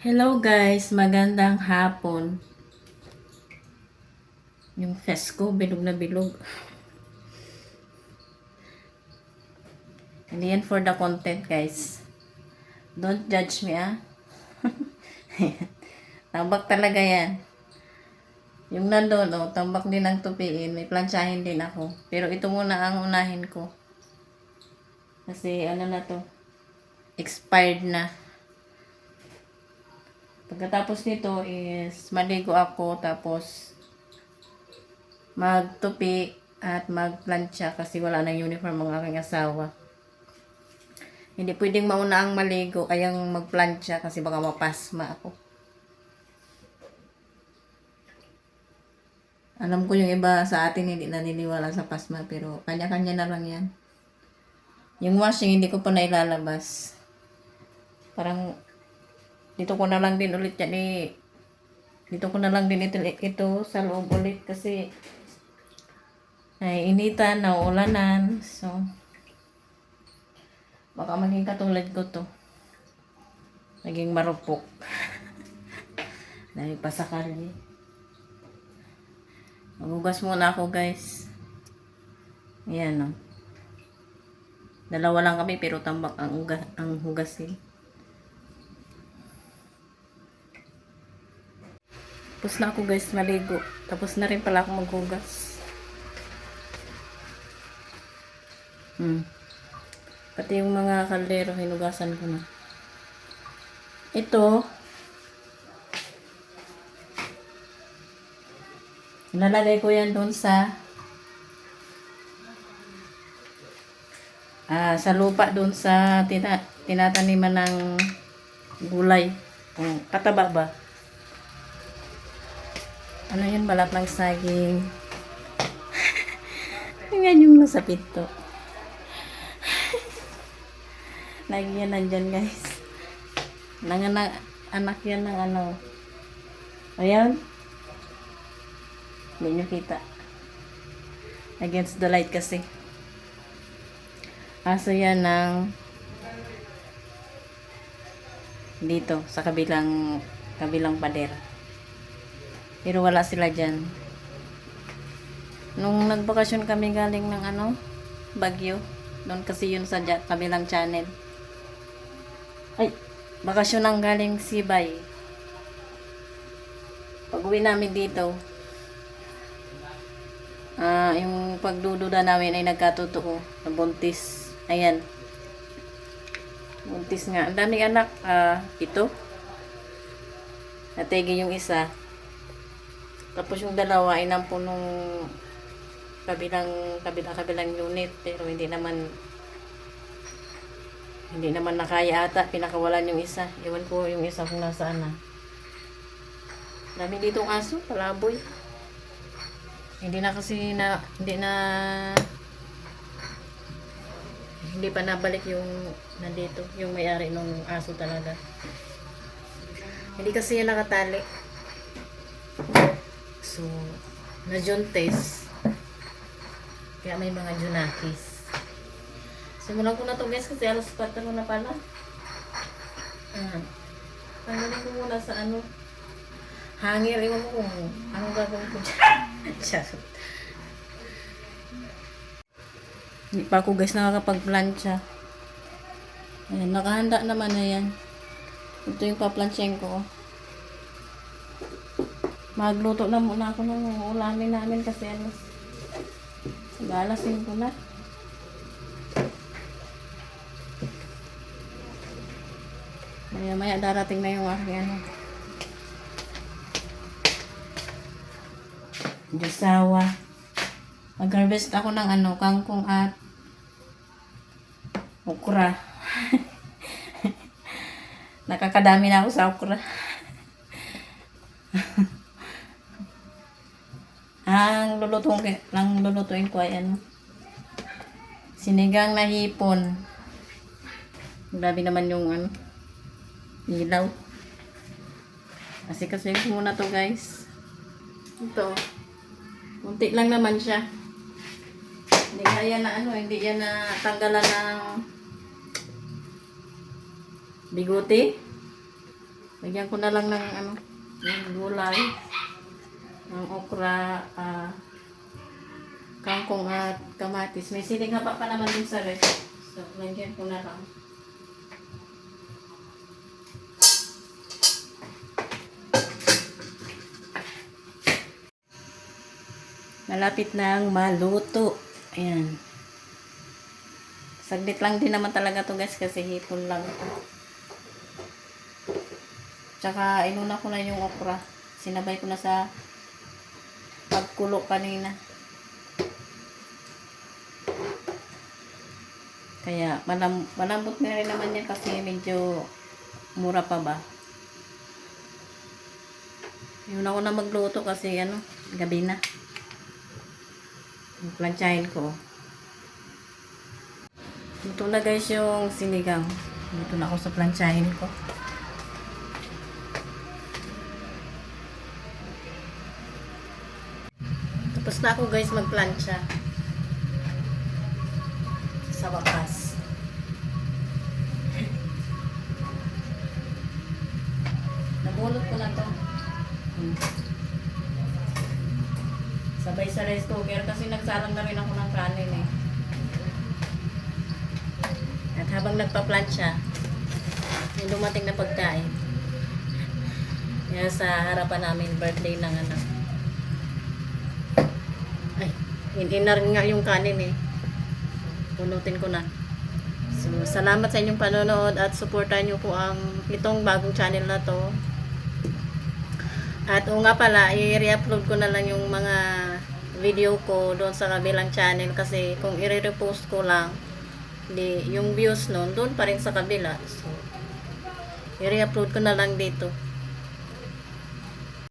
Hello guys, magandang hapon. Yung face ko, bilog na bilog. Hindi yan for the content guys. Don't judge me Tambak talaga yan. Yung nandun, tambak din ang tupiin. May plansyahin din ako. Pero ito muna ang unahin ko. Kasi ano na to, expired na. Pagkatapos nito is maligo ako, tapos magtupi at magplansya kasi wala nang uniform ang aking asawa. Hindi pwedeng mauna ang maligo ay ang magplansya kasi baka mapasma ako. Alam ko yung iba sa atin hindi naniniwala sa pasma pero kanya-kanya na lang yan. Yung washing hindi ko pa nailalabas. Parang dito ko na lang din ulit yan dito ko na lang din ito sa loob ulit kasi ay initan, nauulanan. So baka maging katulad ko to. Naging marupok. Dahil pasakali. Maghugas muna ako guys. Ayan o. Dalawa lang kami pero tambak ang hugasin. Tapos na ako guys maligo. Tapos na rin pala ako maghugas. Pati yung mga kaldero hinugasan ko na. Ito ilalagay ko yan doon sa lupa doon sa tinataniman ng gulay. Kataba ba? Ano yun? Balat ng saging. Yan yung nasa pinto. Lagi yan nandyan guys. Anak yan ng ano. Ayan. Hindi nyo kita. Against the light kasi. Aso yan ng dito sa kabilang pader. Pero wala sila dyan. Nung nagbakasyon kami galing ng Baguio. Doon kasi yun sa kabilang channel. Ay, bakasyon ang galing Sibay. Pag uwi namin dito, yung pagdududa namin ay nagkatotoo. Nabuntis. Ayan. Buntis nga. Ang daming anak. Ito. Nategi yung isa. Tapos yung dalawa ay nampun nung kabilang unit. Pero hindi naman nakaya ata. Pinakawalan yung isa. Iwan ko yung isa kung nasaan na. Dami ditong aso. Palaboy. Hindi pa nabalik yung nandito. Yung may-ari ng aso talaga. Hindi kasi yan nakatali. So, na-juntes. Kaya may mga junakis. Simulan ko na to guys kasi alas 4 na pala. Tanggalin ko muna sa hangir. Iwan ko kung anong gagawin ko dyan. Charot. Hindi pa ako guys nakakapag-plancha. Ayan, nakahanda naman na yan. Ito yung paplansyahin ko. Magluto na muna ako ng ulamin namin kasi galasin ko na. Maya darating na yung aking Diyosawa. Mag-harvest ako ng kangkong at okra. Nakakadami na ako sa okra. Ang lulutuin ko ay sinigang na hipon. Grabe naman yung ilaw. Kasi ko muna to guys. Ito. Munti lang naman siya. Hindi yan na tanggalan ng bigote. Lagyan ko na lang ng ano, ng gulay, ng okra, kangkong at kamatis. May siling haba pa naman din sa ref. So, lagyan ko na lang. Malapit nang maluto. Ayan. Saglit lang din naman talaga to guys kasi hipon lang ito. Tsaka inuna ko na yung okra. Sinabay ko na sa pagkulo kanina. Kaya malambot na rin naman yan kasi medyo mura pa ba. Yun ako na magluto kasi gabi na. Planchahin ko. Ito na guys yung sinigang. Dito na ako sa planchahin ko. Tapos na ako guys magplancha. Sa wakas. Nabulot ko na to. Sabay sa rice cooker kasi nagsalang na rin ako ng kanin eh. At habang nagpa-plancha, may dumating na pagkain. Kaya sa harapan namin, birthday ng anak. Ay, hindi na rin nga yung kanin eh. Punutin ko na. So, salamat sa inyong panonood at supportan nyo po itong bagong channel na to. At o nga pala, i-re-upload ko na lang yung mga video ko doon sa kabilang channel kasi kung i-repost ko lang, yung views nun, doon pa rin sa kabila. So, i-re-upload ko na lang dito.